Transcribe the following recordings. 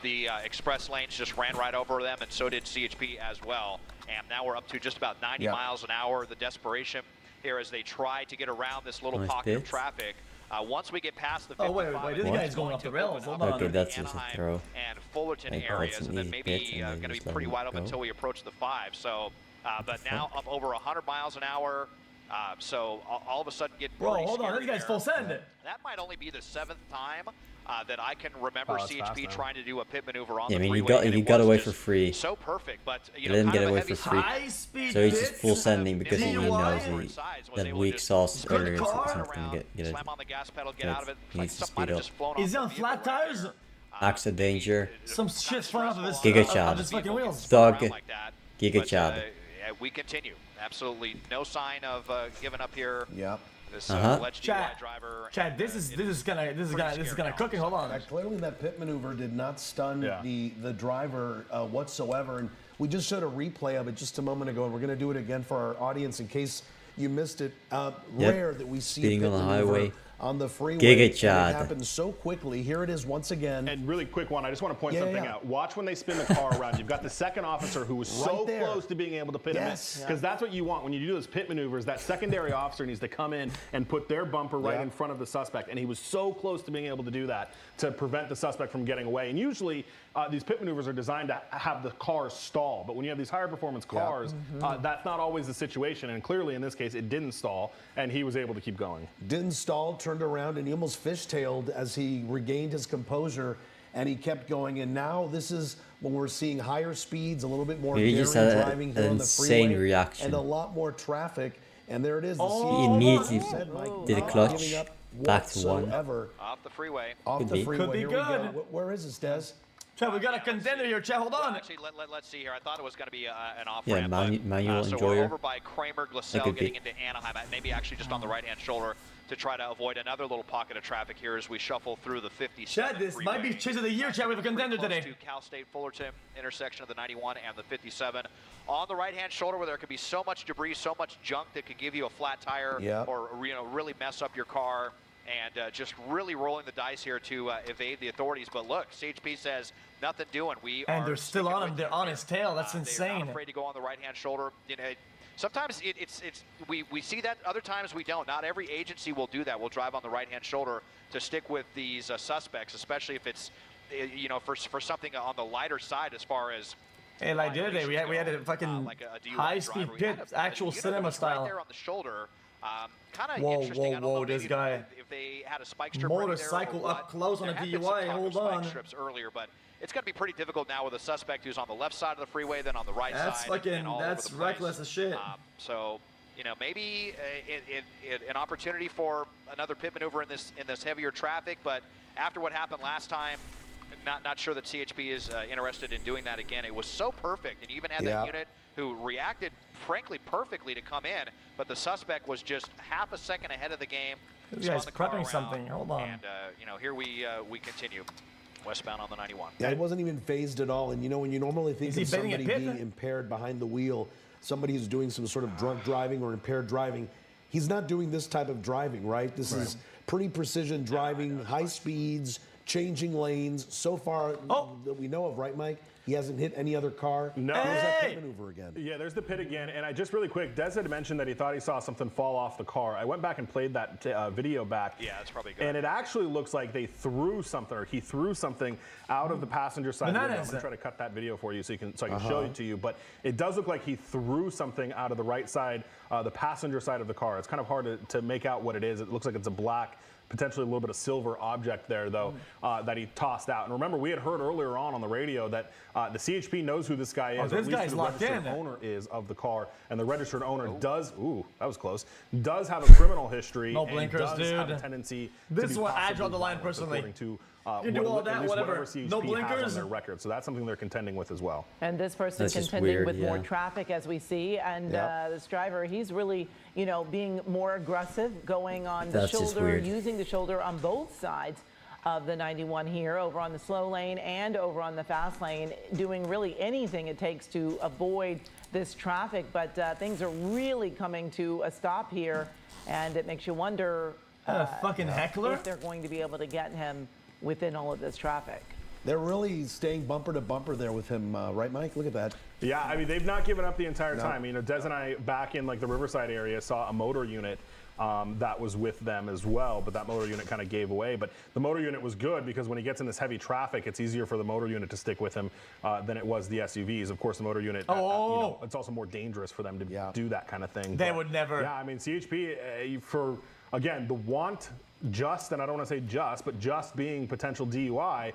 the express lanes just ran right over them, and so did CHP as well. And now we're up to just about 90 miles an hour. The desperation here as they try to get around this little pocket of traffic. Once we get past the 55, this guy's going off the rails. Hold on. Okay, that's just a throw. And Fullerton areas, and then maybe going to be pretty wide open until we approach the 5. So, but now up over 100 miles an hour. So all of a sudden get Bro, hold on, this guy's full send. That might only be the 7th time that I can remember CHP trying to do a pit maneuver on the I mean, freeway. he got away for free. So perfect, but you know, didn't get away for free. So he's just full sending because he knows that weak sauce earlier, so it's not going to get it. Slam on the gas pedal, get out of it. He needs to speed up. Is he on flat tires? Accident danger. Some shit's flying off of his fucking wheels. Dog. Giga chad. We continue. Absolutely no sign of giving up here. Yep. This alleged DUI driver. Chad, this is gonna cook it. Hold on. Clearly, that pit maneuver did not stun the driver whatsoever, and we just showed a replay of it just a moment ago, and we're going to do it again for our audience in case you missed it. Rare that we see speeding on the highway. On the freeway. Giga chad. It happened so quickly. Here it is once again. And really quick one, I just want to point something out. Watch when they spin the car around. You've got the second officer who was so close to being able to pit him in. Because that's what you want when you do those pit maneuvers. That secondary officer needs to come in and put their bumper right in front of the suspect. And he was so close to being able to do that to prevent the suspect from getting away. And usually these pit maneuvers are designed to have the car stall. But when you have these higher performance cars, that's not always the situation. And clearly in this case, it didn't stall. And he was able to keep going. Didn't stall, turned around, and he almost fishtailed as he regained his composure, and he kept going. And now this is when we're seeing higher speeds, a little bit more daring driving here on the freeway, reaction. and a lot more traffic. And there it is. He immediately did a clutch back to 1. Off the freeway. Off the freeway. Could be Here good. We go. Where is this, Des? Chad, we got a contender here. Chad, hold on. Actually, let's see here. I thought it was going to be an off-ramp. Manual so enjoyer. we're over by Kramer, Glassell, getting into Anaheim. Maybe actually just on the right-hand shoulder to try to avoid another little pocket of traffic here as we shuffle through the 57 Chad, this freeway. might be chase of the year, Chad. We have a contender today. To Cal State Fullerton intersection of the 91 and the 57. On the right-hand shoulder where there could be so much debris, so much junk that could give you a flat tire or really mess up your car. And just really rolling the dice here to evade the authorities. But look, CHP says nothing doing. And they're still on him. They're on his tail. That's insane. They're not afraid to go on the right-hand shoulder. You know, sometimes we see that. Other times we don't. Not every agency will do that. We'll drive on the right-hand shoulder to stick with these suspects, especially if it's for something on the lighter side as far as. Hey, like the other day, we had a fucking like a high-speed pit, actual cinema style. Right there on the shoulder. Kind of interesting. Whoa, this guy. If they had a spike strip motorcycle up close on a DUI. Hold on. Strips earlier, but it's going to be pretty difficult now with a suspect who's on the left side of the freeway, then on the right side. That's reckless as shit. So, maybe an opportunity for another pit maneuver in this heavier traffic. But after what happened last time, not sure that CHP is interested in doing that again. It was so perfect, and you even had that unit who reacted, frankly, perfectly to come in, but the suspect was just half a second ahead of the game. This guy's prepping something. Hold on. And here we continue westbound on the 91. Yeah, he wasn't even phased at all. And when you normally think of somebody being impaired behind the wheel, somebody who's doing some sort of drunk driving or impaired driving, he's not doing this type of driving, right? This is pretty precision driving, high speeds, changing lanes. So far that we know of, right, Mike? He hasn't hit any other car. No. There's that pit maneuver again. Yeah, there's the pit again. And I just really quick, Des had mentioned that he thought he saw something fall off the car. I went back and played that video back. Yeah, that's probably good. And it actually looks like they threw something, or he threw something out of the passenger side. I'm going to try to cut that video for you so I can show it to you. But it does look like he threw something out of the right side, the passenger side of the car. It's kind of hard to make out what it is. It looks like it's a black, potentially a little bit of silver object there, though, that he tossed out. And remember, we had heard earlier on the radio that the CHP knows who this guy is, or at least who the registered owner is of the car. And the registered owner does, that was close, does have a criminal history. No blinkers, and does have a tendency this to is what I draw the line personally. According to you do all that, whatever. CHP no blinkers. has on their record. So that's something they're contending with as well. And this person contending with more traffic, as we see. And this driver, he's really, being more aggressive, going on the shoulder, using the shoulder on both sides of the 91 here, over on the slow lane and over on the fast lane, doing really anything it takes to avoid this traffic. But things are really coming to a stop here, and it makes you wonder fucking heckler if they're going to be able to get him within all of this traffic. They're really staying bumper to bumper there with him, right, Mike? Look at that. Yeah, I mean, they've not given up the entire time. You know, Des and I, back in like the Riverside area, saw a motor unit that was with them as well, but that motor unit kind of gave away. But the motor unit was good because when he gets in this heavy traffic, it's easier for the motor unit to stick with him than it was the SUVs. Of course, the motor unit, you know, it's also more dangerous for them to do that kind of thing. They would never. Yeah, I mean, CHP, for, again, the want just, and I don't want to say just, but just being potential DUI,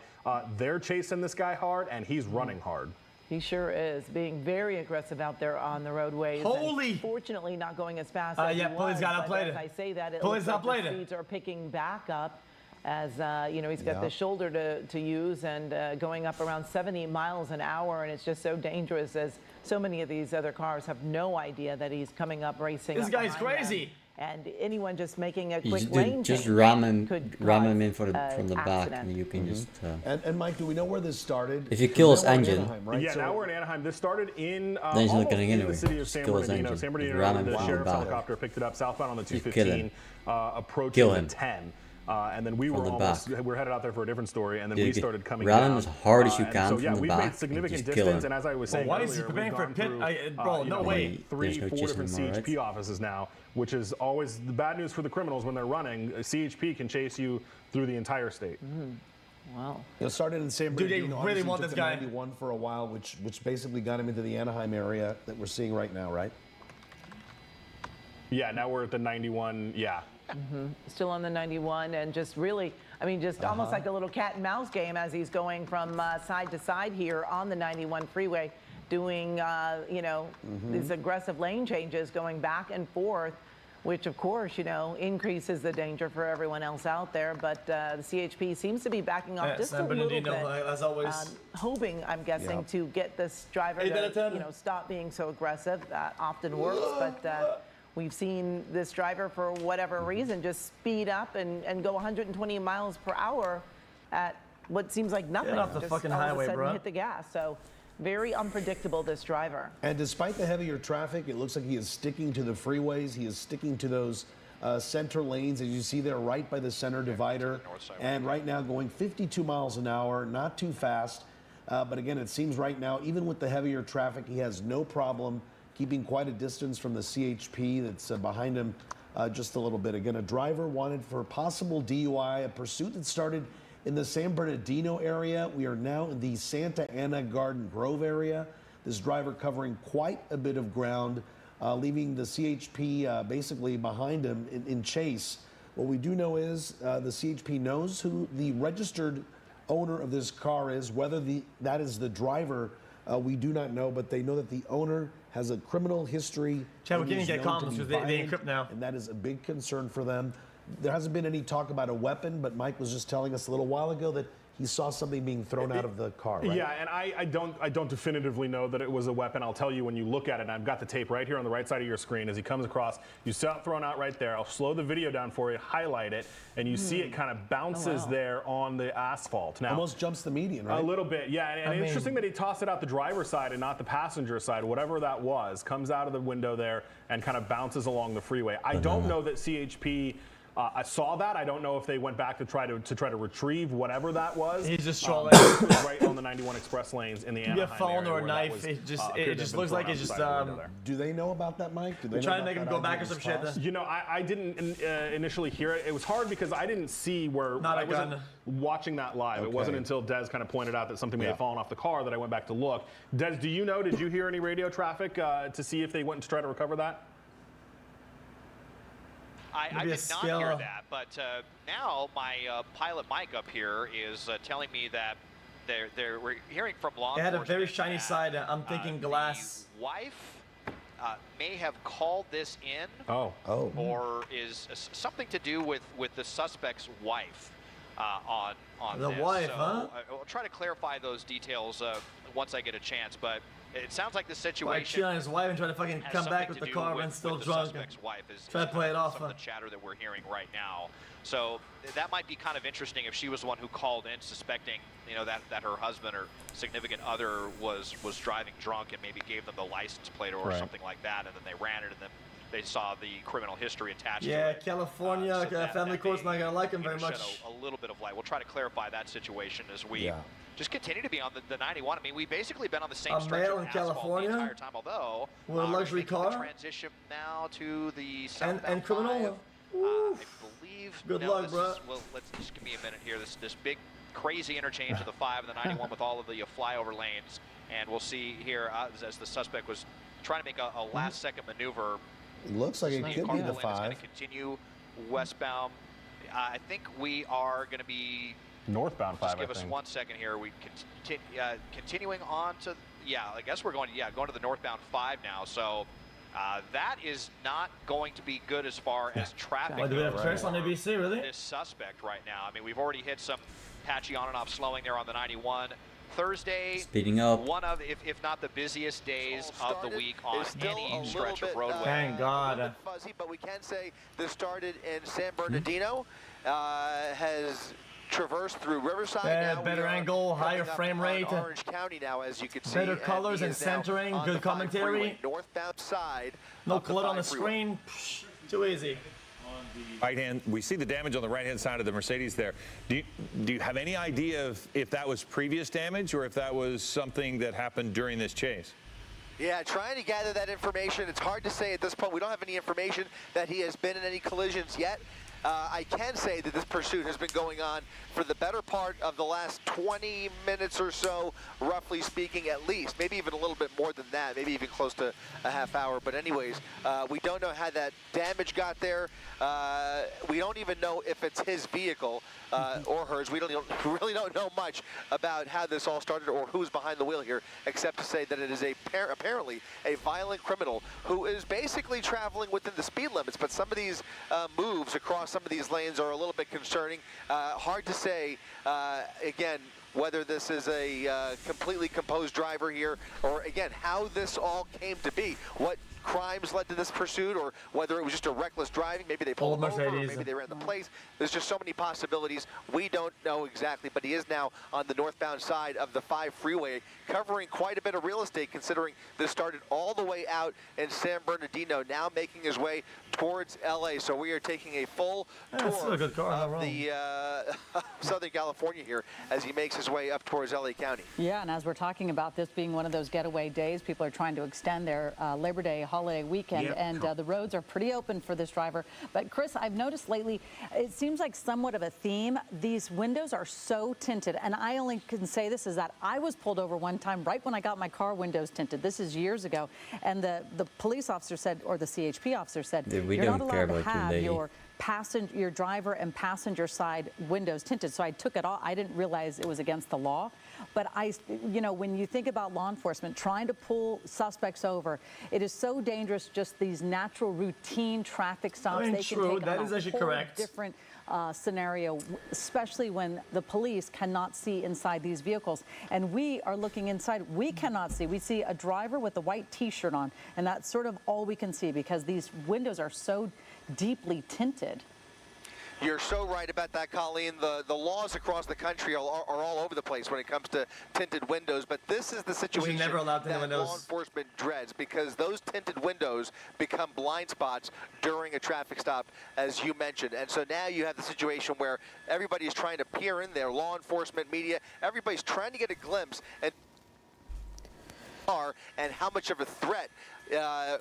they're chasing this guy hard, and he's running hard. He sure is, being very aggressive out there on the roadways. Holy! And fortunately, not going as fast as yeah, police got outplayed. As I say that, it police looks like the speeds are picking back up as, you know, he's got the shoulder to use and going up around 70 miles an hour, and it's just so dangerous as so many of these other cars have no idea that he's coming up racing. This guy's crazy. Them. And anyone just making a quick lane just change ram him in from the back, accident. and you can just. And Mike, do we know where this started? If you kill his engine, Anaheim, right? Yeah, so now we're in Anaheim. This started in then he's not almost getting in anywhere. the city of San Bernardino. San Bernardino, the sheriff's helicopter picked it up southbound on the 215, approaching the 10. And then we were headed out there for a different story, and then we started coming down. Ram him as hard as you can so, yeah, from the we've back made significant and distance, and as I was saying why earlier, is he preparing for a pit? bro, no way. 3-4 different CHP offices now, which is always the bad news for the criminals when they're running. CHP can chase you through the entire state. Wow. It started in San Bernardino. Dude, they really want this guy. 91 for a while, which basically got him into the Anaheim area that we're seeing right now, right? Yeah, now we're at the 91. Yeah. Still on the 91, and just really, I mean, just almost like a little cat and mouse game as he's going from side to side here on the 91 freeway, doing, you know, these aggressive lane changes, going back and forth, which of course, you know, increases the danger for everyone else out there. But the CHP seems to be backing off just a little bit, as always. Hoping, I'm guessing, to get this driver to, you know, stop being so aggressive. That often works, but. We've seen this driver, for whatever reason, just speed up and go 120 miles per hour at what seems like nothing. Get off the just fucking all highway, of a sudden bro. hit the gas. So very unpredictable, this driver. And despite the heavier traffic, it looks like he is sticking to the freeways. He is sticking to those center lanes, as you see there, right by the center divider. And right now going 52 miles an hour, not too fast. But again, it seems right now, even with the heavier traffic, he has no problem keeping quite a distance from the CHP that's behind him just a little bit. Again, a driver wanted for possible DUI, a pursuit that started in the San Bernardino area. We are now in the Santa Ana Garden Grove area. This driver covering quite a bit of ground, leaving the CHP basically behind him in chase. What we do know is the CHP knows who the registered owner of this car is. Whether that is the driver, we do not know, but they know that the owner has a criminal history. Chad, we're getting to get comments because they encrypt now. And that is a big concern for them. There hasn't been any talk about a weapon, but Mike was just telling us a little while ago that he saw something being thrown out of the car, right? Yeah, and I don't definitively know that it was a weapon. I'll tell you when you look at it, and I've got the tape right here on the right side of your screen as he comes across. You saw it thrown out right there. I'll slow the video down for you, highlight it, and you see it kind of bounces there on the asphalt. Now, almost jumps the median, right? A little bit, yeah. And interesting that he tossed it out the driver's side and not the passenger side, whatever that was, comes out of the window there and kind of bounces along the freeway. I don't know that CHP I saw that. I don't know if they went back to try to retrieve whatever that was. He's just trolling. Right on the 91 express lanes in the Anaheim area. A phone or a knife. It just looks like it's just. Do they know about that, Mike? They're trying to make him go back or some shit. You know, I didn't initially hear it. It was hard because I didn't see where I wasn't watching that live. Okay. It wasn't until Des kind of pointed out that something may have fallen off the car that I went back to look. Des, do you know? Did you hear any radio traffic to see if they went to try to recover that? I did not hear that, but now my pilot Mike up here is telling me that we're hearing from law enforcement. It had a very shiny side. I'm thinking glass. The wife may have called this in, or is something to do with the suspect's wife on the this. wife, so huh? I'll try to clarify those details once I get a chance, but. It sounds like the situation. Like cheating on his wife and trying to fucking come back with the car when still drunk. Try to play it off. Some of the chatter that we're hearing right now. So that might be kind of interesting if she was the one who called in suspecting, you know, that her husband or significant other was driving drunk and maybe gave them the license plate or something like that, and then they ran it and then they saw the criminal history attached to it. Yeah, California family court's not gonna like him very much. Shed a little bit of light. We'll try to clarify that situation as we just continue to be on the 91. I mean, we've basically been on the same stretch male of in asphalt California, the entire time, although with a luxury car. Transition now to the southbound and criminal. I believe. Good luck, bro. Well, just give me a minute here. This big, crazy interchange of the 5 and the 91 with all of the flyover lanes, and we'll see here as the suspect was trying to make a last-second maneuver. Looks like it could be the 5. Going to continue westbound. I think we are going to be northbound 5. Just give us 1 second here. We continuing on to I guess we're going to the northbound 5 now. So that is not going to be good as far as traffic. Do we have Chris on ABC, really? This suspect right now. I mean, we've already hit some patchy on and off slowing there on the 91. Thursday, speeding up, one of, if not the busiest days of the week on any stretch of roadway. Thank God. Fuzzy, but we can say this started in San Bernardino, has traversed through Riverside. Better angle, higher frame rate. Orange County now, as you can see. Better colors and centering, good commentary. Northbound side. No clutter on the screen. Too easy. Right hand, we see the damage on the right-hand side of the Mercedes there. Do you have any idea if that was previous damage or if that was something that happened during this chase? Yeah, trying to gather that information. It's hard to say at this point. We don't have any information that he has been in any collisions yet. I can say that this pursuit has been going on for the better part of the last 20 minutes or so, roughly speaking, at least. Maybe even a little bit more than that, maybe even close to a half hour. But anyways, we don't know how that damage got there. We don't even know if it's his vehicle or hers. We really don't know much about how this all started or who's behind the wheel here, except to say that it is apparently a violent criminal who is basically traveling within the speed limits. But some of these moves across some of these lanes are a little bit concerning. Hard to say, again, whether this is a completely composed driver here or, again, how this all came to be. What crimes led to this pursuit, or whether it was just a reckless driving. Maybe they pulled him over, or maybe they ran the place. There's just so many possibilities. We don't know exactly, but he is now on the northbound side of the 5 freeway, covering quite a bit of real estate, considering this started all the way out in San Bernardino, now making his way towards LA. So we are taking a full tour of the Southern California here as he makes his way up towards LA County. Yeah, and as we're talking about this being one of those getaway days, people are trying to extend their Labor Day holiday weekend, and the roads are pretty open for this driver. But Chris, I've noticed lately, it seems like somewhat of a theme. These windows are so tinted, and I only can say this is that I was pulled over one time right when I got my car windows tinted. This is years ago, and the police officer said, or the CHP officer said, you're not allowed to have your driver and passenger side windows tinted. So I took it off. I didn't realize it was against the law. But when you think about law enforcement trying to pull suspects over, it is so dangerous. Just these natural routine traffic stops. They can take that is actually correct. Different scenario, especially when the police cannot see inside these vehicles. And we are looking inside. We cannot see. We see a driver with a white T-shirt on, and that's sort of all we can see because these windows are so deeply tinted. You're so right about that, Colleen. The laws across the country are all over the place when it comes to tinted windows, but this is the situation that law enforcement dreads, because those tinted windows become blind spots during a traffic stop, as you mentioned. And so now you have the situation where everybody's trying to peer in there, law enforcement, media, everybody's trying to get a glimpse and how much of a threat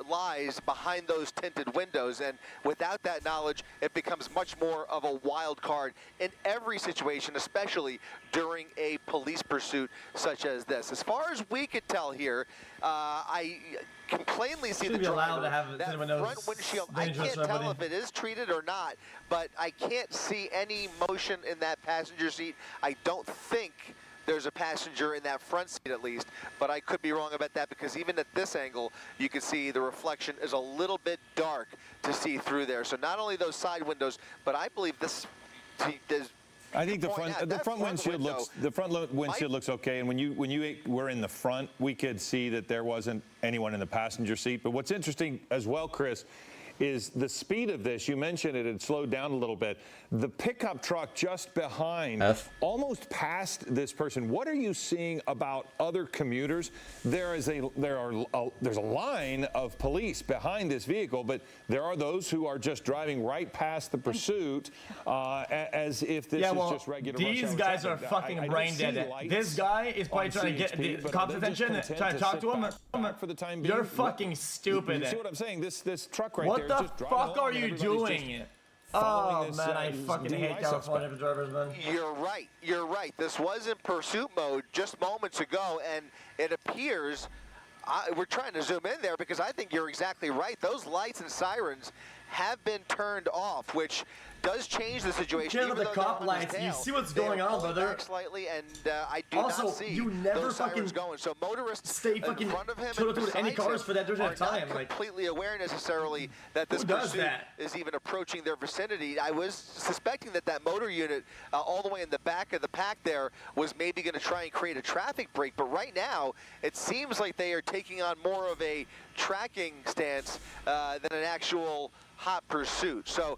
lies behind those tinted windows. And without that knowledge, it becomes much more of a wild card in every situation, especially during a police pursuit such as this. As far as we could tell here, I can plainly see the driver, that front windshield. I can't tell if it is treated or not, but I can't see any motion in that passenger seat. I don't think there's a passenger in that front seat, at least, but I could be wrong about that, because even at this angle, you can see the reflection is a little bit dark to see through there. So not only those side windows, but I believe this does. I think the front windshield looks okay, and when you were in the front, we could see that there wasn't anyone in the passenger seat. But what's interesting as well, Chris, is the speed of this. You mentioned it had slowed down a little bit. The pickup truck just behind, almost past this person. What are you seeing about other commuters? There's a line of police behind this vehicle, but there are those who are just driving right past the pursuit as if this is just regular rush hour these guys are fucking brain dead. This guy is probably trying to get the cops' attention, trying to talk to him. For the time being. You're fucking stupid. You see what I'm saying? This truck right there is just driving. What the fuck are you doing? Oh, man, I fucking hate California drivers, man. You're right. You're right. This was in pursuit mode just moments ago, and it appears we're trying to zoom in there because I think you're exactly right. Those lights and sirens have been turned off, which does change the situation. Even the cop lights, you see what's going on, brother. Slightly, and I do not see you never those fucking sirens going. So motorists stay fucking in front of him with any cars for that during that time. Not completely aware necessarily that this pursuit is even approaching their vicinity. I was suspecting that that motor unit all the way in the back of the pack there was maybe going to try and create a traffic break, but right now it seems like they are taking on more of a tracking stance than an actual hot pursuit. So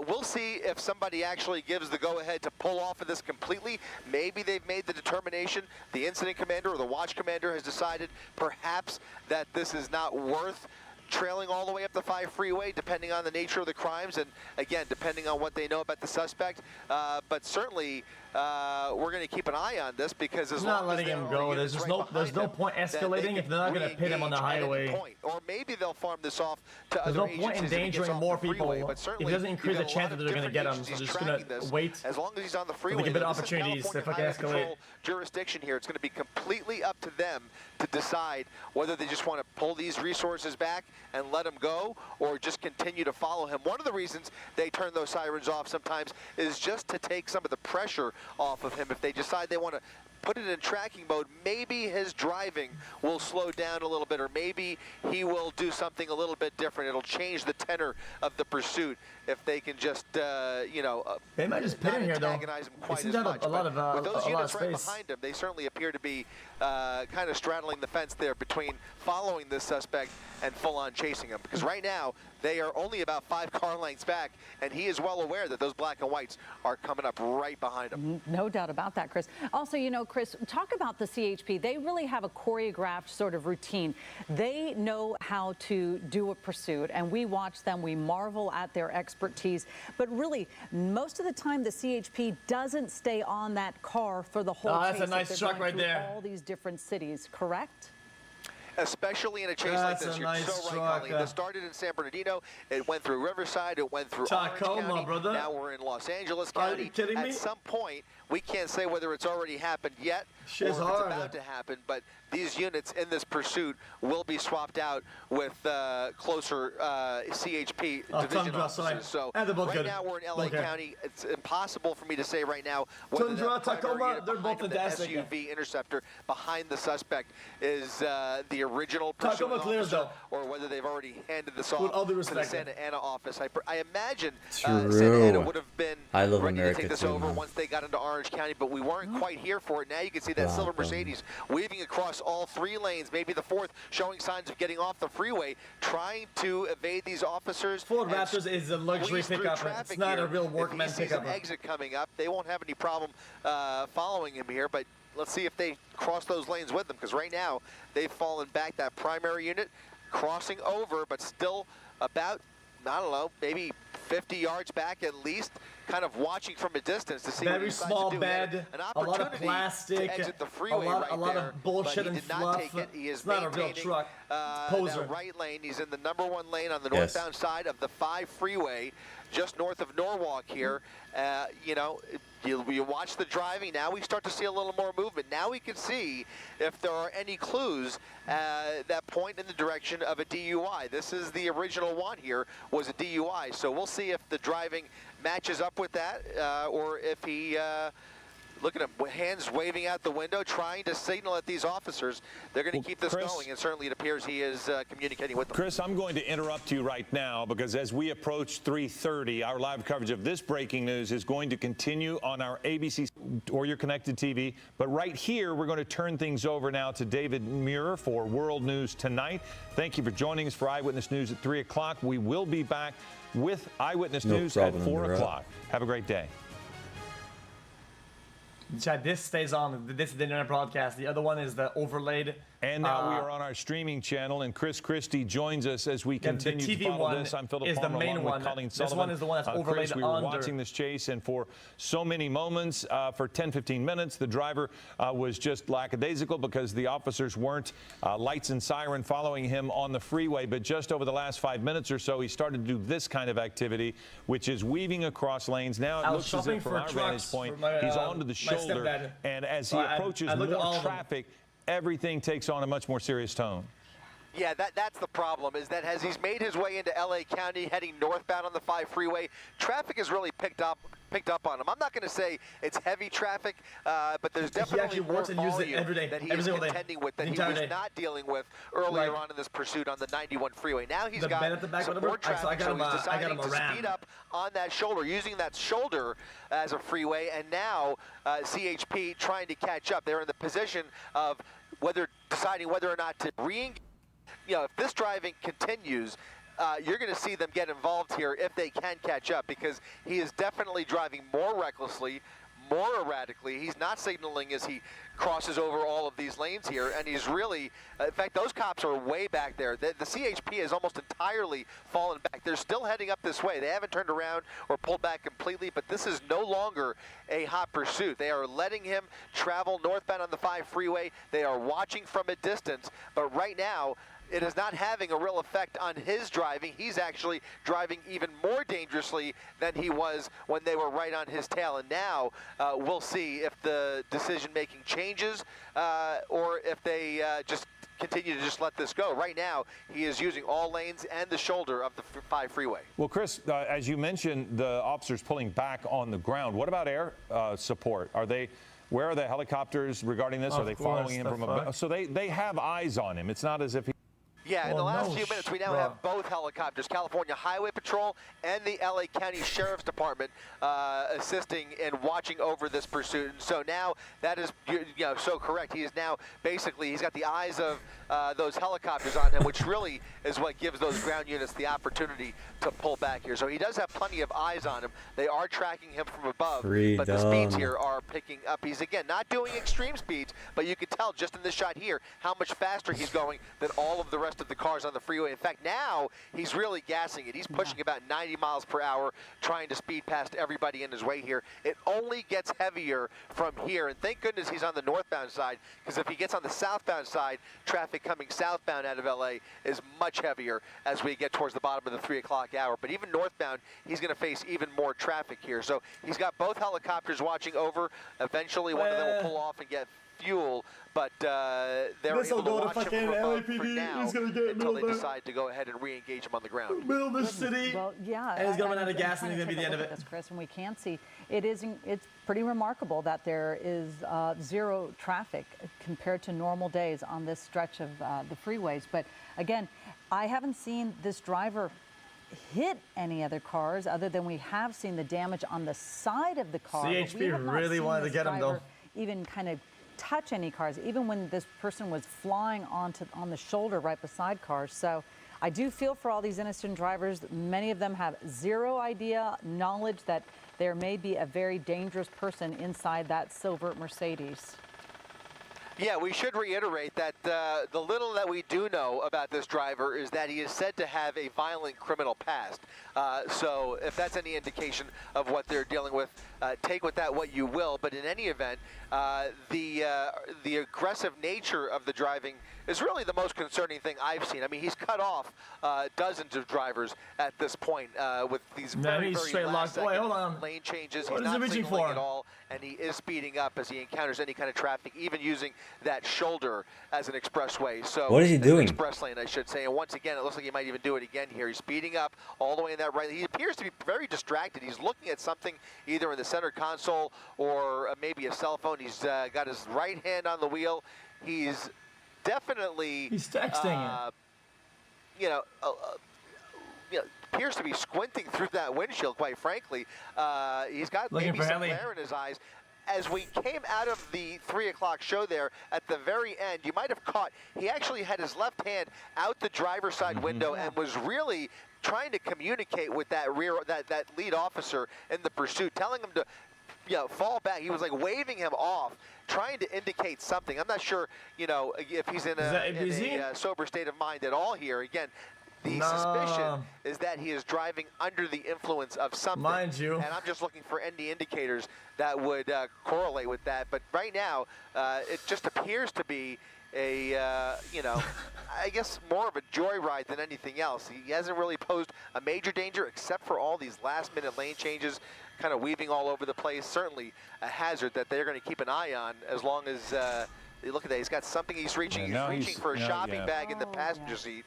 we'll see if somebody actually gives the go-ahead to pull off of this completely. Maybe they've made the determination, the incident commander or the watch commander has decided perhaps that this is not worth trailing all the way up the 5 freeway, depending on the nature of the crimes, and again, depending on what they know about the suspect. But certainly, we're going to keep an eye on this because as long as letting him go, there's no point escalating if they're not going to pit him on the highway. Or maybe they'll farm this off to there's other no point in endangering more people. If it doesn't increase the chance that they're going to get him, so they're just going to wait. As long as he's on the freeway, they get opportunities to fucking escalate. Jurisdiction here. It's going to be completely up to them to decide whether they just want to pull these resources back and let him go or just continue to follow him. One of the reasons they turn those sirens off sometimes is just to take some of the pressure off of him. If they decide they want to put it in tracking mode, maybe his driving will slow down a little bit, or maybe he will do something a little bit different. It'll change the tenor of the pursuit if they can just, you know, they might just pit him here, though. Him quite as much. A lot of with those units right space behind him, they certainly appear to be kind of straddling the fence there between following this suspect and full-on chasing him. Because right now, they are only about 5 car lengths back, and he is well aware that those black and whites are coming up right behind him. No doubt about that, Chris. Also, you know, Chris, talk about the CHP. They really have a choreographed sort of routine. They know how to do a pursuit, and we watch them. We marvel at their expertise. But really, most of the time, the CHP doesn't stay on that car for the whole chase. That's a nice truck right there. All these different cities, correct? Especially in a chase like this. You're so right, Colleen. This started in San Bernardino. It went through Riverside. It went through Tacoma, Orange County. brother. Now we're in Los Angeles County. Are you kidding me? At some point, we can't say whether it's already happened yet or if it's about to happen, but these units in this pursuit will be swapped out with closer CHP division officers. So right now we're in LA County. It's impossible for me to say right now whether Tundra, Tacoma, they're both fantastic. The SUV Interceptor behind the suspect is the original pursuit officer, or whether they've already handed this off to the Santa Ana office. I imagine Santa Ana would have been ready to take this over once they got into Orange County, but we weren't quite here for it. Now you can see that silver Mercedes weaving across all 3 lanes, maybe the 4th, showing signs of getting off the freeway, trying to evade these officers. Ford Raptors is a luxury pickup. It's not a real workman pickup. An exit coming up. They won't have any problem following him here, but let's see if they cross those lanes with them, because right now they've fallen back. That primary unit crossing over, but still about, I don't know, maybe 50 yards back at least, kind of watching from a distance to see very small bed, a lot of plastic, a lot of bullshit and fluff. He is it's not a real truck. Poser. That right lane. He's in the #1 lane on the northbound side of the 5 freeway, just north of Norwalk here. You know, you watch the driving. Now we start to see a little more movement. Now we can see if there are any clues that point in the direction of a DUI. This is the original one here, was a DUI. So we'll see if the driving matches up with that, or if he Look at him, hands waving out the window, trying to signal at these officers. They're going to keep this going, and certainly it appears he is communicating with them. Chris, I'm going to interrupt you right now because as we approach 3:30, our live coverage of this breaking news is going to continue on our ABC or your connected TV. But right here, we're going to turn things over now to David Muir for World News Tonight. Thank you for joining us for Eyewitness News at 3 o'clock. We will be back with Eyewitness News at 4 o'clock. Have a great day. Chad, this stays on. This is the internet broadcast. The other one is the overlaid. And now we are on our streaming channel, and Chris Christie joins us as we continue to follow this. I'm Philip Palmer, along with Colleen Sullivan. This one is the one that's overlaid Chris, we were watching this chase, and for so many moments, for 10, 15 minutes, the driver was just lackadaisical because the officers weren't lights and siren following him on the freeway. But just over the last 5 minutes or so, he started to do this kind of activity, which is weaving across lanes. Now it looks as if, from our vantage point, he's onto the shoulder, and as he approaches more traffic, everything takes on a much more serious tone. Yeah, that's the problem, is that as he's made his way into LA County, heading northbound on the 5 freeway, traffic has really picked up on him. I'm not going to say it's heavy traffic, but there's definitely more volume that he is contending with that he was not dealing with earlier on in this pursuit on the 91 freeway. Now he's got some more traffic, so he's deciding to speed up on that shoulder, using that shoulder as a freeway, and now CHP trying to catch up. They're in the position of deciding whether or not to re-engage. You know, if this driving continues, you're going to see them get involved here if they can catch up, because he is definitely driving more recklessly, more erratically. He's not signaling as he crosses over all of these lanes here, and he's really, in fact, those cops are way back there. The CHP has almost entirely fallen back. They're still heading up this way. They haven't turned around or pulled back completely, but this is no longer a hot pursuit. They are letting him travel northbound on the 5 freeway. They are watching from a distance, but right now, it is not having a real effect on his driving. He's actually driving even more dangerously than he was when they were right on his tail. And now we'll see if the decision-making changes or if they just continue to just let this go. Right now, he is using all lanes and the shoulder of the 5 freeway. Well, Chris, as you mentioned, the officers pulling back on the ground. What about air support? Where are the helicopters regarding this? Are they following him from above? So they have eyes on him. It's not as if he... Yeah, in the last few minutes, we now have both helicopters, California Highway Patrol and the LA County Sheriff's Department assisting and watching over this pursuit. And so now that is, so correct. He is now basically, he's got the eyes of those helicopters on him, which really is what gives those ground units the opportunity to pull back here. So he does have plenty of eyes on him. They are tracking him from above, but the speeds here are picking up. He's, again, not doing extreme speeds, but you can tell just in this shot here how much faster he's going than all of the rest of the cars on the freeway. In fact, now he's really gassing it. He's pushing about 90 miles per hour, trying to speed past everybody in his way here. It only gets heavier from here, and thank goodness he's on the northbound side, because if he gets on the southbound side, traffic coming southbound out of LA is much heavier as we get towards the bottom of the 3 o'clock hour. But even northbound, he's going to face even more traffic here. So he's got both helicopters watching over. Eventually, one of them will pull off and get fuel, but they're able to watch him from above for now until they decide to go ahead and re-engage him on the ground. Middle of the city. Well, yeah. And he's going to run out of gas, and he's going to be the end of it. Chris, and we can see it's pretty remarkable that there is zero traffic compared to normal days on this stretch of the freeways. But again, I haven't seen this driver hit any other cars other than we have seen the damage on the side of the car. CHP really wanted to get him, though. Even kind of touch any cars, even when this person was flying on the shoulder right beside cars. So I do feel for all these innocent drivers. Many of them have zero knowledge that there may be a very dangerous person inside that silver Mercedes. Yeah, we should reiterate that the little that we do know about this driver is that he is said to have a violent criminal past. So if that's any indication of what they're dealing with, take with that what you will. But in any event, The aggressive nature of the driving is really the most concerning thing I've seen. I mean, he's cut off dozens of drivers at this point with these very last-second lane changes. He's not signaling at all, and he is speeding up as he encounters any kind of traffic, even using that shoulder as an expressway. So what is he doing? Express lane, I should say. And once again, it looks like he might even do it again here. He's speeding up all the way in that right. He appears to be very distracted. He's looking at something either in the center console or maybe a cell phone. He's got his right hand on the wheel. He's definitely texting appears to be squinting through that windshield, quite frankly. He's got maybe some glare in his eyes. As we came out of the 3 o'clock show there, at the very end, you might have caught, he actually had his left hand out the driver's side window and was really trying to communicate with that that lead officer in the pursuit, telling him to fall back. He was like waving him off, trying to indicate something. I'm not sure, if he's in a sober state of mind at all here. Again, the suspicion is that he is driving under the influence of something. Mind you. And I'm just looking for any indicators that would correlate with that. But right now, it just appears to be a, I guess more of a joyride than anything else. He hasn't really posed a major danger except for all these last-minute lane changes, kind of weaving all over the place. Certainly a hazard that they're going to keep an eye on as long as you look at that. He's got something he's reaching. He's reaching for a shopping bag in the passenger seat.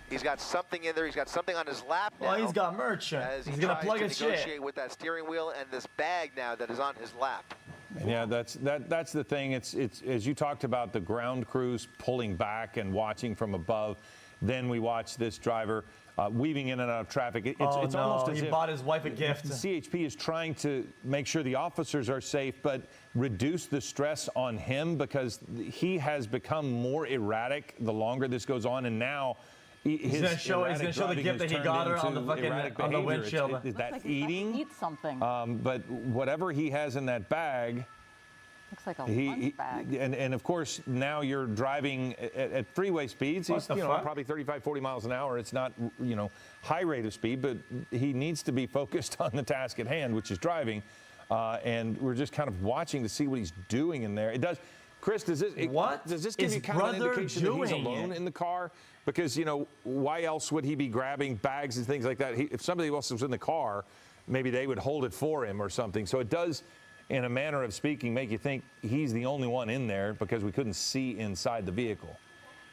He's got something in there. He's got something on his lap now. Well, he's got merch. He's going to plug his shit. Negotiate with that steering wheel and this bag now that is on his lap. Yeah, that's the thing. It's as you talked about the ground crews pulling back and watching from above. Then we watch this driver weaving in and out of traffic. It's almost as he if bought his wife a gift. CHP is trying to make sure the officers are safe, but reduce the stress on him because he has become more erratic the longer this goes on, and now. He's going to show the gift that he got her on the fucking on the windshield. Is that eating? Eat something. But whatever he has in that bag. Looks like a lunch bag. And of course, now you're driving at freeway speeds. He's probably 35, 40 miles an hour. It's not, high rate of speed, but he needs to be focused on the task at hand, which is driving. And we're just kind of watching to see what he's doing in there. It does. Chris, does this give you kind of an indication that he's alone in the car? Because, why else would he be grabbing bags and things like that? If somebody else was in the car, maybe they would hold it for him or something. So it does, in a manner of speaking, make you think he's the only one in there because we couldn't see inside the vehicle.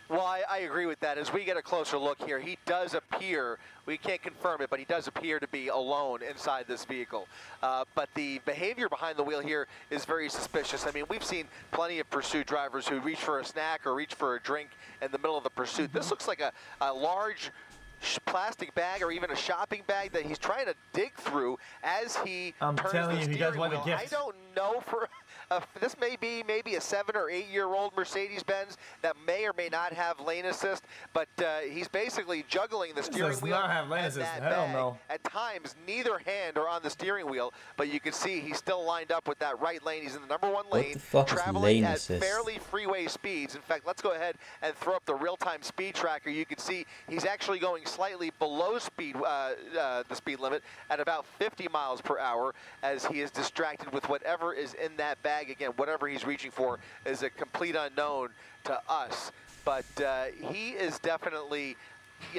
Well, I agree with that. As we get a closer look here, he does appear, we can't confirm it, but he does appear to be alone inside this vehicle. But the behavior behind the wheel here is very suspicious. I mean, we've seen plenty of pursuit drivers who reach for a snack or reach for a drink in the middle of the pursuit. This looks like a large plastic bag or even a shopping bag that he's trying to dig through as he turns the steering wheel. I don't know for... this may be maybe a 7 or 8 year old Mercedes-Benz that may or may not have lane assist, but he's basically juggling the steering wheel. Not have lane assist. Hell no. At times, neither hand are on the steering wheel, but you can see he's still lined up with that right lane. He's in the #1 lane, traveling at fairly freeway speeds. In fact, let's go ahead and throw up the real-time speed tracker. You can see he's actually going slightly below the speed limit at about 50 miles per hour as he is distracted with whatever is in that bag. Again, whatever he's reaching for is a complete unknown to us, but he is definitely,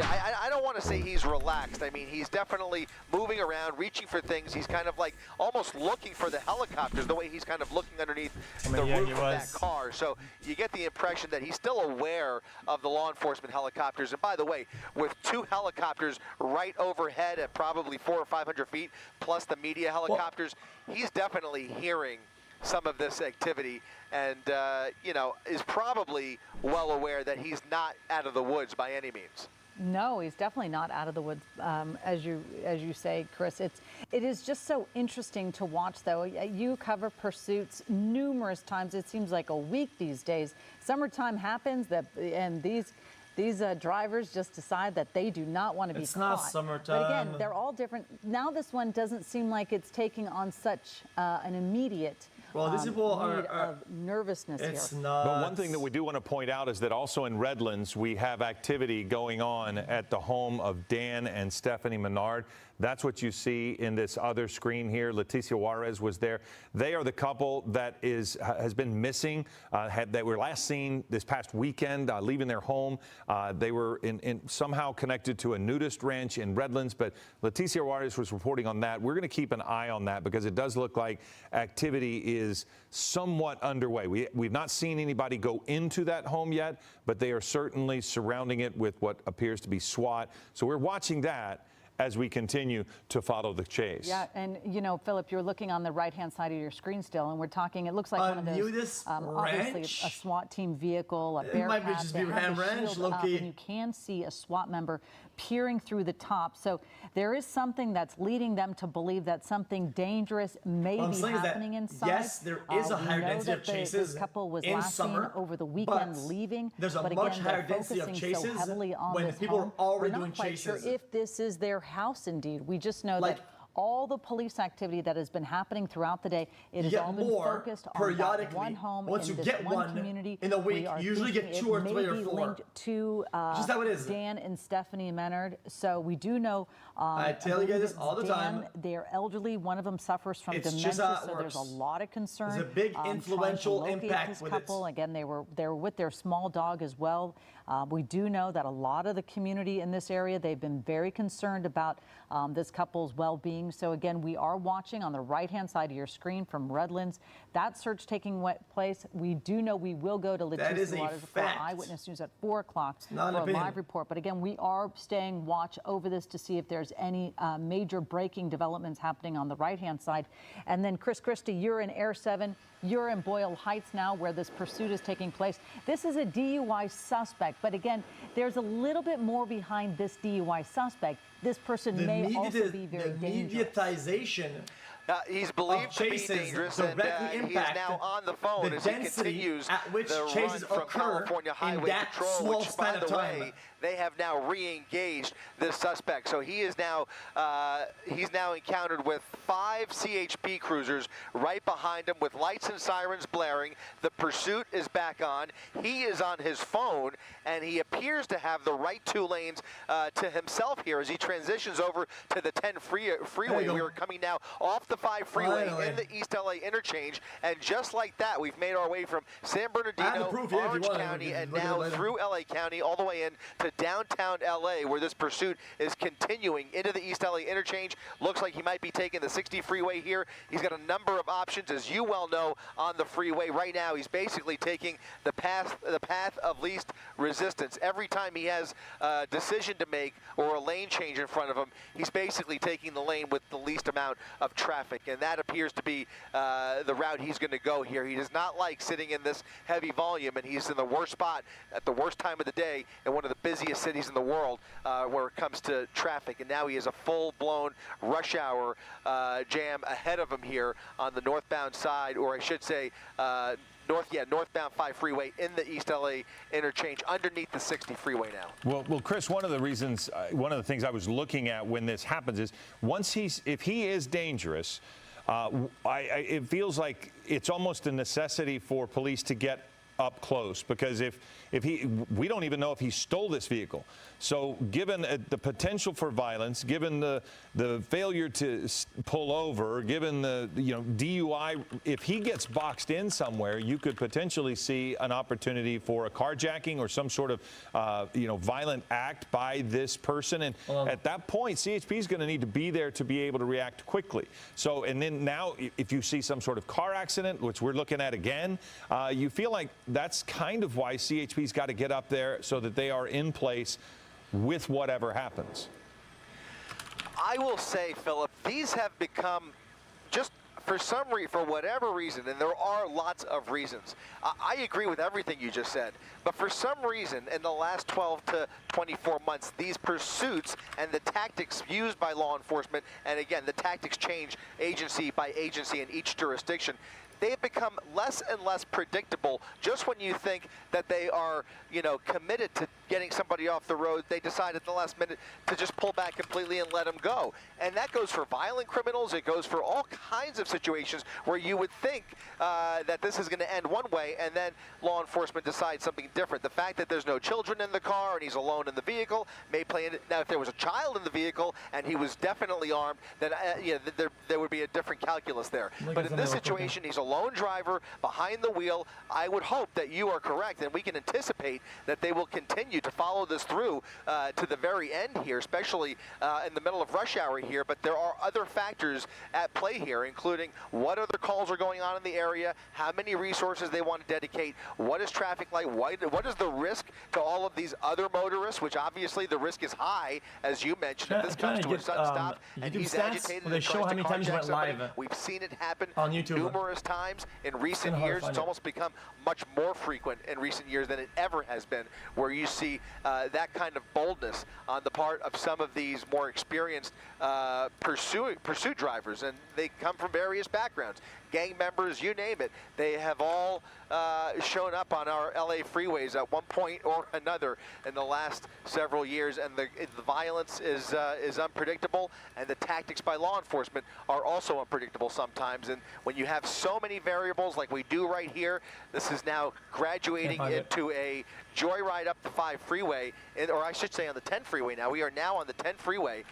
I don't want to say he's relaxed. I mean, he's definitely moving around, reaching for things. He's kind of like almost looking for the helicopters, the way he's kind of looking underneath the roof of that car. So you get the impression that he's still aware of the law enforcement helicopters. And by the way, with 2 helicopters right overhead at probably 400 or 500 feet, plus the media helicopters, he's definitely hearing some of this activity and, is probably well aware that he's not out of the woods by any means. No, he's definitely not out of the woods, as you say, Chris. It is just so interesting to watch, though. You cover pursuits numerous times. It seems like a week these days. Summertime happens, and these drivers just decide that they do not want to be caught. It's not summertime. But again, they're all different. Now this one doesn't seem like it's taking on such an immediate these people of nervousness here. But one thing that we do want to point out is that also in Redlands, we have activity going on at the home of Dan and Stephanie Menard. That's what you see in this other screen here. Leticia Juarez was there. They are the couple that has been missing. They were last seen this past weekend leaving their home. They were somehow connected to a nudist ranch in Redlands, but Leticia Juarez was reporting on that. We're going to keep an eye on that because it does look like activity is somewhat underway. We've not seen anybody go into that home yet, but they are certainly surrounding it with what appears to be SWAT. So we're watching that as we continue to follow the chase. Yeah, and you know, Philip, you're looking on the right-hand side of your screen still, and we're talking, it looks like one of those, obviously a SWAT team vehicle, a Bearcat. It might just be Ram Ranch, low-key. And you can see a SWAT member peering through the top. So there is something that's leading them to believe that something dangerous may be happening inside. Yes, there is a higher density of chases this couple was in last summer, seen over the weekend leaving. There's a much higher density of chases when people are already doing chases. We're not quite sure if this is their house indeed. We just know that all the police activity that has been happening throughout the day, it has all been focused on that one home once in you this get one community. In a week, you usually get 2 or 3 or 4. Linked to just how it is. Dan and Stephanie Menard. So we do know. I tell you guys this all the time. They're elderly. One of them suffers from dementia, so there's a lot of concern. There's a big influential impact this with couple. Again, they were with their small dog as well. We do know that a lot of the community in this area, they've been very concerned about this couple's well-being. So again, we are watching on the right-hand side of your screen from Redlands. That search taking place. We do know we will go to Leticia Juarez for Eyewitness News at 4 o'clock for a live report. But again, we are staying watch over this to see if there's any major breaking developments happening on the right-hand side. And then Chris Christie, you're in Air 7. You're in Boyle Heights now where this pursuit is taking place. This is a DUI suspect, but again, there's a little bit more behind this DUI suspect. This person may also be very dangerous. Mediatization. He's believed to be dangerous, and he is now on the phone as he continues the run from California Highway Patrol, which, by the way, they have now re-engaged this suspect. So he is now, he's now encountered with 5 CHP cruisers right behind him with lights and sirens blaring. The pursuit is back on. He is on his phone, and he appears to have the right 2 lanes to himself here as he transitions over to the 10 freeway. We are coming now off the 5 freeway in the East LA interchange, and just like that, we've made our way from San Bernardino, Orange County, and now through LA County, all the way in to downtown LA, where this pursuit is continuing into the East LA interchange. Looks like he might be taking the 60 freeway here. He's got a number of options, as you well know, on the freeway. Right now, he's basically taking the path of least resistance. Every time he has a decision to make or a lane change in front of him, he's basically taking the lane with the least amount of traffic, and that appears to be the route he's going to go here. He does not like sitting in this heavy volume, and he's in the worst spot at the worst time of the day in one of the busiest cities in the world where it comes to traffic. And now he has a full-blown rush hour jam ahead of him here on the northbound side, or I should say northbound 5 freeway in the East LA interchange underneath the 60 freeway now. Well, Chris, one of the things I was looking at when this happens is if he is dangerous, it feels like it's almost a necessity for police to get up close, because we don't even know if he stole this vehicle. So given the potential for violence, given the failure to pull over, given the DUI, if he gets boxed in somewhere, you could potentially see an opportunity for a carjacking or some sort of violent act by this person. And at that point, CHP is going to need to be there to be able to react quickly. So, and then now, if you see some sort of car accident, which we're looking at again, you feel like that's kind of why CHP's got to get up there so that they are in place with whatever happens. I will say, Philip, these have become just for whatever reason, and there are lots of reasons. I agree with everything you just said, but for some reason in the last 12 to 24 months, these pursuits and the tactics used by law enforcement, and again, the tactics change agency by agency in each jurisdiction, they've become less and less predictable. Just when you think that they are, you know, committed to getting somebody off the road, they decide at the last minute to just pull back completely and let them go. And that goes for violent criminals. It goes for all kinds of situations where you would think that this is going to end one way, and then law enforcement decides something different. The fact that there's no children in the car and he's alone in the vehicle may play in it. Now, if there was a child in the vehicle and he was definitely armed, then you know, there would be a different calculus there. But in this situation, he's a lone driver behind the wheel. I would hope that you are correct, and we can anticipate that they will continue to follow this through to the very end here, especially in the middle of rush hour here. But there are other factors at play here, including what other calls are going on in the area, how many resources they want to dedicate, what is traffic like, what is the risk to all of these other motorists, which obviously the risk is high, as you mentioned. If this comes to a sudden stop and he's agitated and tries to carjack somebody, we've seen it happen on YouTube numerous times in recent years. It's almost become much more frequent in recent years than it ever has been, where you see that kind of boldness on the part of some of these more experienced pursuit drivers, and they come from various backgrounds. Gang members, you name it. They have all shown up on our LA freeways at one point or another in the last several years, and the violence is unpredictable, and the tactics by law enforcement are also unpredictable sometimes. And when you have so many variables like we do right here, this is now graduating into a joyride up the 5 freeway, or I should say on the 10 freeway now. We are now on the 10 freeway,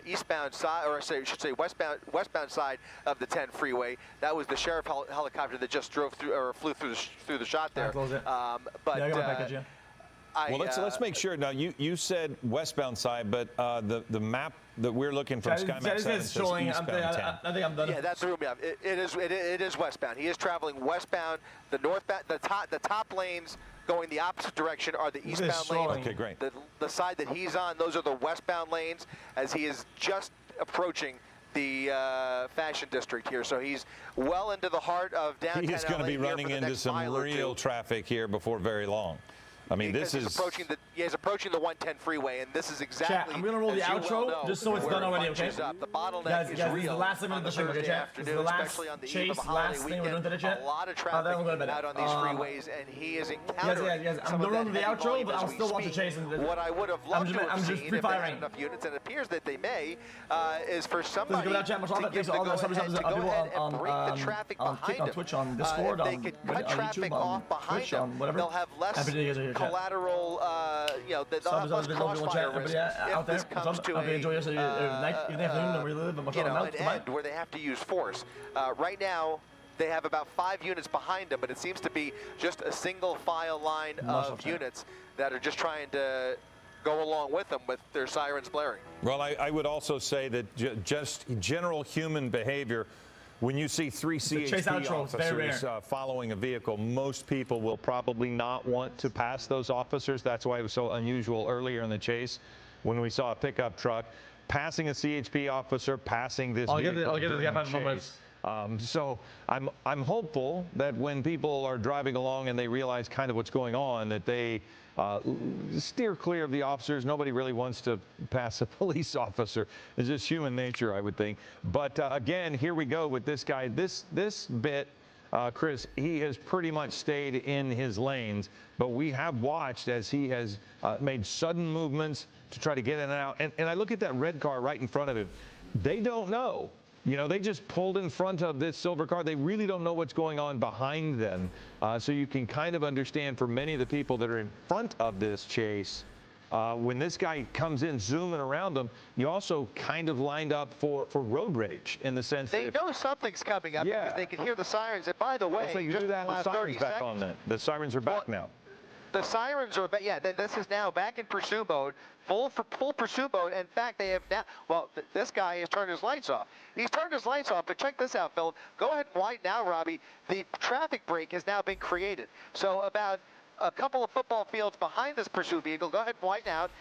eastbound side, or I should say westbound side of the 10 freeway. That was the sheriff helicopter that just drove through, or flew through the shot there. Well, let's make sure. Now, you said westbound side, but the map that we're looking from SkyMap 7 says showing eastbound 10. I think I'm done. Yeah, that's the room. Yeah, it is westbound. He is traveling westbound. The northbound, the top lanes going the opposite direction are the eastbound lanes. Okay, great. The side that he's on, those are the westbound lanes, as he is just approaching the Fashion District here. So he's well into the heart of downtown LA. He's going to be running into some real traffic here before very long. I mean, this is approaching the 110 freeway, and this is exactly. Chat, I'm gonna roll the outro just so it's done already. Okay. The bottleneck guys, is real. This is the last segment of the show. Okay, chat. This is the last chase, last thing we're doing today, chat. A lot of traffic out on these freeways, and he is encountering. Yes. I'm gonna run the outro, but I'll still watch the chase. What I would have loved to have seen if they had enough units, and it appears that they may, is for somebody to go ahead and break the traffic behind him. Twitch, on Discord, they could cut traffic off behind him. They'll have less collateral. You know, they'll have less crossfire risk if this comes to an end where they have to use force. Right now, they have about 5 units behind them, but it seems to be just a single file line of units that are just trying to go along with them with their sirens blaring. Well, I would also say that just general human behavior, when you see 3 CHP officers following a vehicle, most people will probably not want to pass those officers. That's why it was so unusual earlier in the chase when we saw a pickup truck passing a CHP officer, passing this vehicle. I'll give it 5 moments. So I'm hopeful that when people are driving along and they realize kind of what's going on, that they steer clear of the officers. Nobody really wants to pass a police officer. It's just human nature, I would think. But again, here we go with this guy. This bit, Chris, he has pretty much stayed in his lanes, but we have watched as he has made sudden movements to try to get in and out. And I look at that red car right in front of him. They don't know. You know, they just pulled in front of this silver car. They really don't know what's going on behind them. So you can kind of understand for many of the people that are in front of this chase, when this guy comes in zooming around them, you also kind of lined up for road rage in the sense they know something's coming up because they can hear the sirens. And by the way, so you do that last 30 back on that. The sirens are back now. The sirens are back. Yeah, this is now back in pursuit mode. Full pursuit mode. In fact, they have now, well, this guy has turned his lights off. He's turned his lights off, but check this out, Phil. Go ahead and white now, Robbie. The traffic break has now been created. So about a couple of football fields behind this pursuit vehicle, go ahead and white out.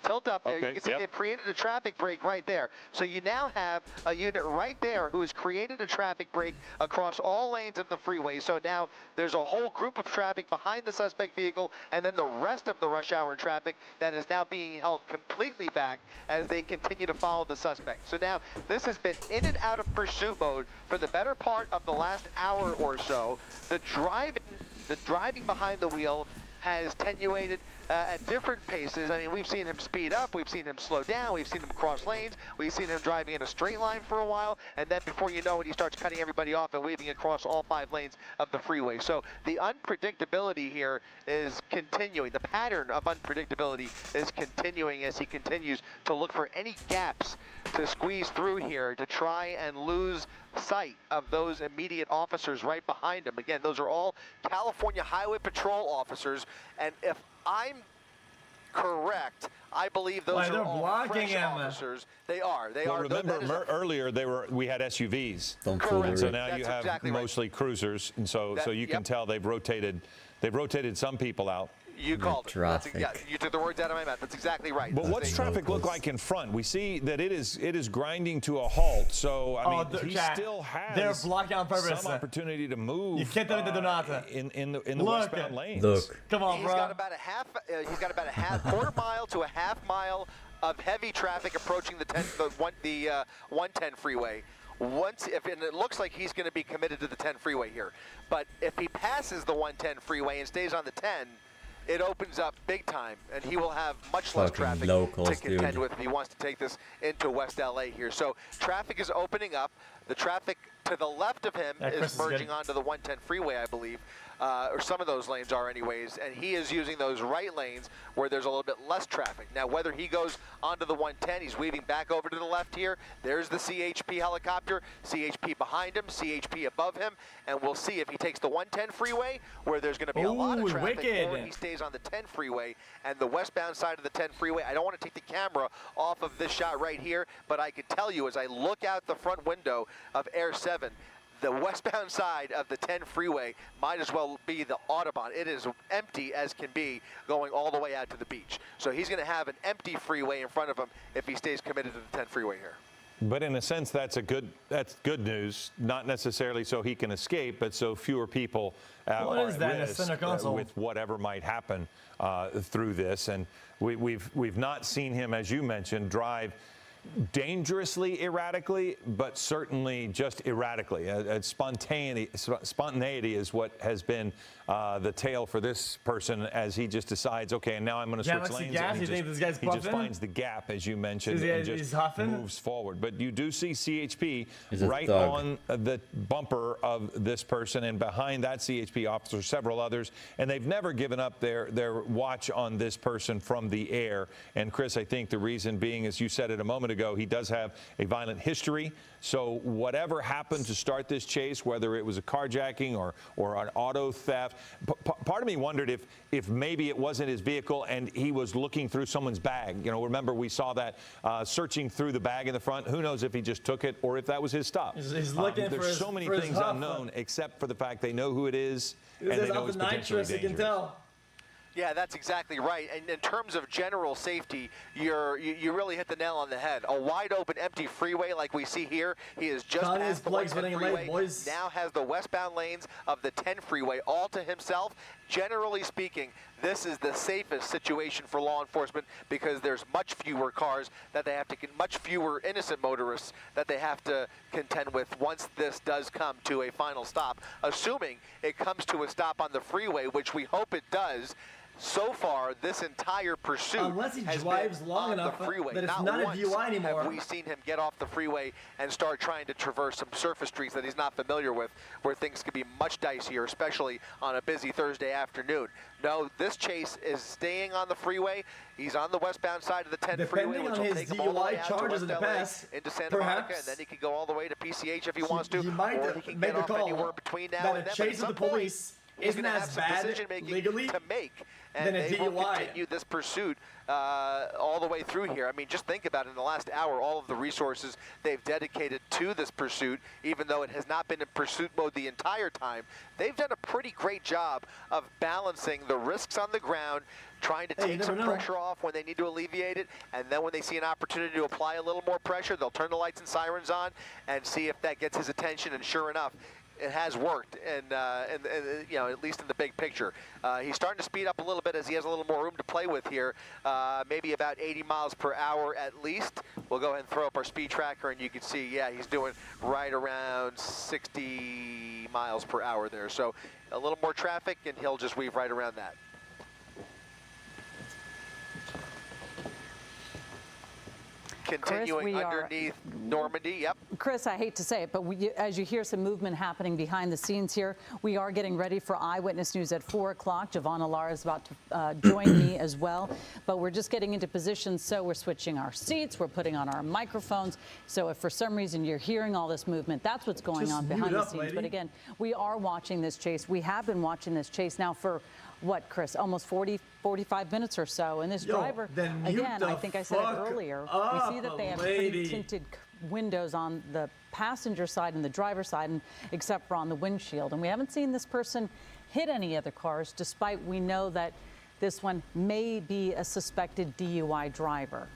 Tilt up there. You can see they created a traffic break right there. So you now have a unit right there who has created a traffic break across all lanes of the freeway. So now there's a whole group of traffic behind the suspect vehicle, and then the rest of the rush hour traffic that is now being held completely back as they continue to follow the suspect. So now this has been in and out of pursuit mode for the better part of the last hour or so. The driving behind the wheel has attenuated at different paces. I mean, we've seen him speed up, we've seen him slow down, we've seen him cross lanes, we've seen him driving in a straight line for a while, and then before you know it, he starts cutting everybody off and weaving across all 5 lanes of the freeway. So the unpredictability here is continuing. The pattern of unpredictability is continuing as he continues to look for any gaps to squeeze through here to try and lose sight of those immediate officers right behind him. Again, those are all California Highway Patrol officers, and if I'm correct, I believe those are all fresh officers. They are. They are. Remember, earlier we had SUVs. And so now you have exactly mostly cruisers, and so you can tell they've rotated some people out. You called it. You took the words out of my mouth. That's exactly right. But what's traffic look like in front? We see that it is grinding to a halt. So I mean, he still has some opportunity to move. You can't tell me they're in the westbound lanes. Look, come on, bro. He's got about a half quarter mile to a half mile of heavy traffic approaching the 110 freeway. And it looks like he's going to be committed to the 10 freeway here. But if he passes the 110 freeway and stays on the 10, it opens up big time, and he will have much less traffic to contend with if he wants to take this into West LA here. So traffic is opening up. The traffic to the left of him is merging onto the 110 freeway, I believe, or some of those lanes are anyways, and he is using those right lanes where there's a little bit less traffic. Now, whether he goes onto the 110, he's weaving back over to the left here. There's the CHP helicopter, CHP behind him, CHP above him, and we'll see if he takes the 110 freeway, where there's going to be a lot of traffic, or he stays on the 10 freeway and the westbound side of the 10 freeway. I don't want to take the camera off of this shot right here, but I can tell you as I look out the front window of Air 7, the westbound side of the 10 freeway might as well be the Audubon. It is empty as can be going all the way out to the beach. So he's going to have an empty freeway in front of him if he stays committed to the 10 freeway here. But in a sense, that's good news. Not necessarily so he can escape, but so fewer people are at risk with whatever might happen through this. And we've not seen him, as you mentioned, drive dangerously erratically, but certainly just erratically. Spontaneity is what has been the tale for this person as he just decides, okay, and now I'm going to switch lanes. And he just finds the gap, as you mentioned, and just moves forward. But you do see CHP right on the bumper of this person, and behind that CHP officer, several others, and they've never given up their watch on this person from the air. And Chris, I think the reason being, as you said it a moment ago, he does have a violent history. So whatever happened to start this chase, whether it was a carjacking or an auto theft, part of me wondered if maybe it wasn't his vehicle and he was looking through someone's bag. You know, remember we saw that searching through the bag in the front. Who knows if he just took it or if that was his stop. He's looking there's so many things unknown, except for the fact they know who it is and they know it's potentially dangerous. You can tell. Yeah, that's exactly right. And in terms of general safety, you really hit the nail on the head. A wide open, empty freeway like we see here. He is just past the 110 freeway. Now has the westbound lanes of the 10 freeway all to himself. Generally speaking, this is the safest situation for law enforcement because there's much fewer cars that they have to, much fewer innocent motorists that they have to contend with once this does come to a final stop. Assuming it comes to a stop on the freeway, which we hope it does. So far, this entire pursuit unless he drives long enough that it's not a DUI anymore. Have we seen him get off the freeway and start trying to traverse some surface streets that he's not familiar with, where things could be much dicier, especially on a busy Thursday afternoon. No, this chase is staying on the freeway. He's on the westbound side of the 10 freeway, which will take him all the way out to West LA, into Santa Monica, and then he can go all the way to PCH if he wants to, or he can get off anywhere between now and then. Chase of the police he's going to have some decision-making to make. And they will continue this pursuit all the way through here. I mean, just think about it. In the last hour, all of the resources they've dedicated to this pursuit, even though it has not been in pursuit mode the entire time, they've done a pretty great job of balancing the risks on the ground, trying to take some pressure off when they need to alleviate it, and then when they see an opportunity to apply a little more pressure, they'll turn the lights and sirens on and see if that gets his attention, and sure enough, it has worked, and you know, at least in the big picture. He's starting to speed up a little bit as he has a little more room to play with here, maybe about 80 miles per hour at least. We'll go ahead and throw up our speed tracker, and you can see, yeah, he's doing right around 60 miles per hour there. So a little more traffic, and he'll just weave right around that. Continuing Chris, underneath Normandy, yep. Chris, I hate to say it, but as you hear some movement happening behind the scenes here, we are getting ready for Eyewitness News at 4 o'clock. Giovanna Lara is about to join me as well, but we're just getting into position, so we're switching our seats, we're putting on our microphones, so if for some reason you're hearing all this movement, that's what's going on behind the scenes. Lady. But again, we are watching this chase. We have been watching this chase now for what, Chris, almost 45 minutes or so. And this driver, again, I think I said it earlier, we see that they have pretty tinted windows on the passenger side and the driver's side, and except for on the windshield. And we haven't seen this person hit any other cars, despite we know that this one may be a suspected DUI driver.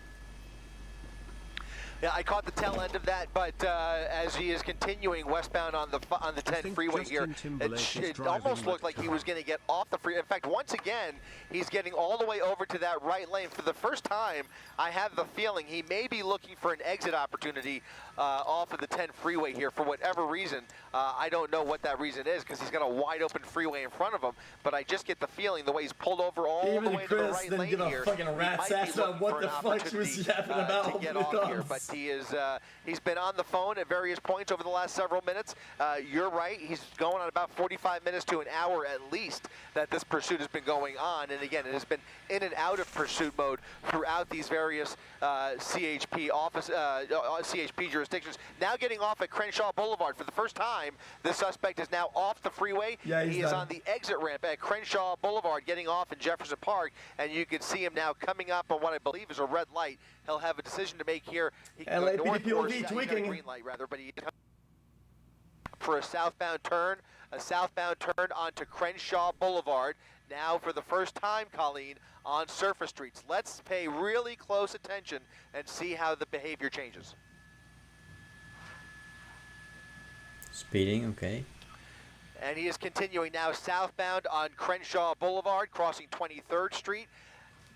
Yeah, I caught the tail end of that, but as he is continuing westbound on the 10 freeway here, it almost looked like he was going to get off the freeway. In fact, once again, he's getting all the way over to that right lane. For the first time, I have the feeling he may be looking for an exit opportunity off of the 10 freeway here for whatever reason. I don't know what that reason is, because he's got a wide open freeway in front of him, but I just get the feeling the way he's pulled over all the way to the right lane here, fucking rat's ass on what the fuck she was yapping about to get off here. But he's been on the phone at various points over the last several minutes. You're right, he's going on about 45 minutes to an hour at least that this pursuit has been going on, and again, it has been in and out of pursuit mode throughout these various CHP jurisdictions. Now getting off at Crenshaw Boulevard for the first time, the suspect is now off the freeway. Yeah, he is on the exit ramp at Crenshaw Boulevard, getting off in Jefferson Park, and you can see him now coming up on what I believe is a red light. He'll have a decision to make here. He can go north or tweaking. Green light rather, but he for a southbound turn onto Crenshaw Boulevard. Now for the first time, Colleen, on surface streets. Let's pay really close attention and see how the behavior changes. Speeding, okay. And he is continuing now southbound on Crenshaw Boulevard, crossing 23rd Street.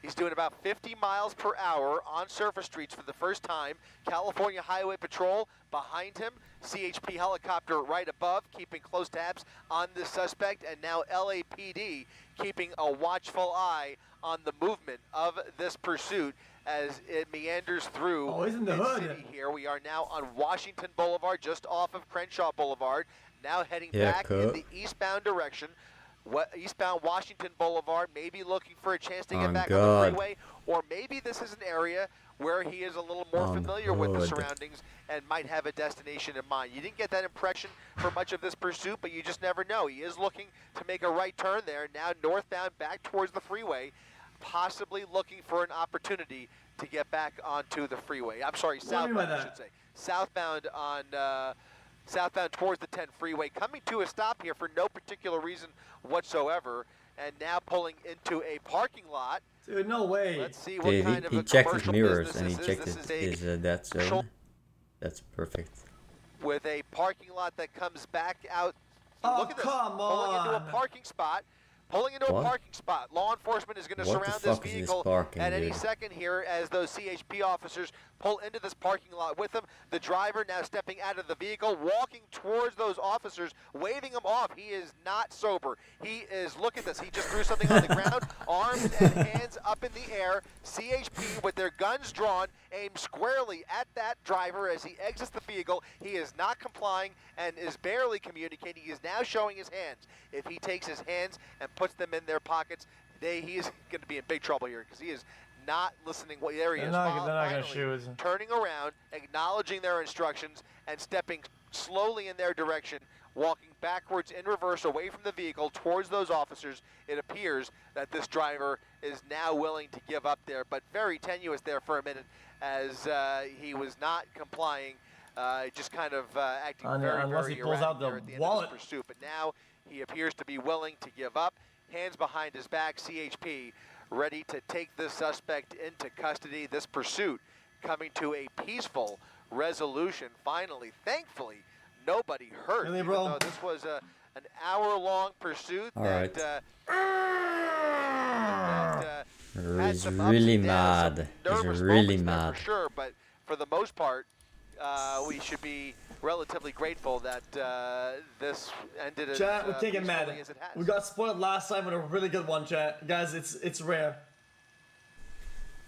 He's doing about 50 miles per hour on surface streets for the first time. California Highway Patrol behind him. CHP helicopter right above, keeping close tabs on the suspect. And now LAPD keeping a watchful eye on the movement of this pursuit as it meanders through the city here. We are now on Washington Boulevard, just off of Crenshaw Boulevard. Now heading back in the eastbound direction. Eastbound Washington Boulevard, maybe looking for a chance to get back on the freeway, or maybe this is an area where he is a little more familiar with the surroundings and might have a destination in mind. You didn't get that impression for much of this pursuit, but you just never know. He is looking to make a right turn there, now northbound back towards the freeway, possibly looking for an opportunity to get back onto the freeway. I'm sorry, southbound, I should say. Southbound on... southbound towards the 10 freeway, coming to a stop here for no particular reason whatsoever, and now pulling into a parking lot. Dude, no way. Let's see what kind of he checked his mirrors and he checked his that zone. That's perfect. With a parking lot that comes back out. Look at this. Pulling into a parking spot. Pulling into a parking spot. Law enforcement is going to surround this vehicle at any second here as those CHP officers pull into this parking lot with him. The driver now stepping out of the vehicle, walking towards those officers, waving them off. He is not sober. He is, look at this, he just threw something on the ground, arms and hands up in the air. CHP with their guns drawn, aimed squarely at that driver as he exits the vehicle. He is not complying and is barely communicating. He is now showing his hands. If he takes his hands and puts them in their pockets, he is going to be in big trouble here, because he is not listening. There he is. They're not going to shoot. Turning around, acknowledging their instructions, and stepping slowly in their direction, walking backwards in reverse away from the vehicle towards those officers. It appears that this driver is now willing to give up there, but very tenuous there for a minute as he was not complying, just kind of acting unless he pulls out the wallet. Pursuit. But now he appears to be willing to give up. Hands behind his back, CHP ready to take this suspect into custody. This pursuit coming to a peaceful resolution finally. Thankfully, nobody hurt. Really, bro? Though this was an hour-long pursuit. All right. He's really mad. He's really mad. For sure, but for the most part, we should be relatively grateful that this ended as chat, we're taking mad. As it has. We got spoiled last time with a really good one, chat. Guys, it's rare.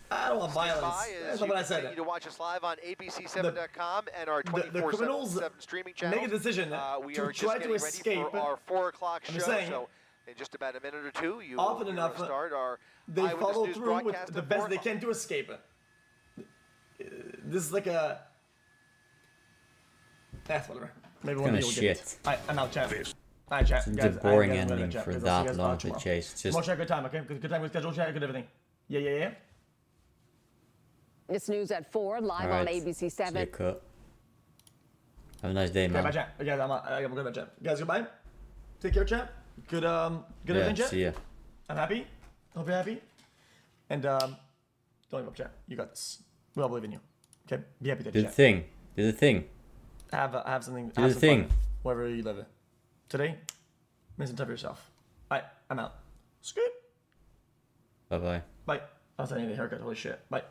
I don't want violence. That's not what I said. You to watch us live on abc7.com and our 24/7 streaming channel. Make a decision we are try to escape. Ready for our 4 o'clock show. So in just about a minute or two, you often enough start our they follow through with the best they can to escape. This is like a whatever. Maybe one day we'll get it. I'm out, chat. Alright, chat. It's a boring ending for that long to chase. Just good time, okay? Good time, good schedule, chat, good everything. Yeah. It's news at 4, live on ABC7. See you, cut. Have a nice day, man. Okay, bye, chat. Guys, I'm good, chat. Guys, goodbye. Take care, chat. Good evening, chat. See ya. I'm happy. Hope you're happy. And don't give up, chat. You got this. We all believe in you. Okay? Be happy to Do the thing. Do the thing. Have something. Do the thing. Wherever you live. Today, make some time for yourself. Alright, I'm out. Scoot. Bye-bye. Bye. I was saying the haircut. Holy shit. Bye.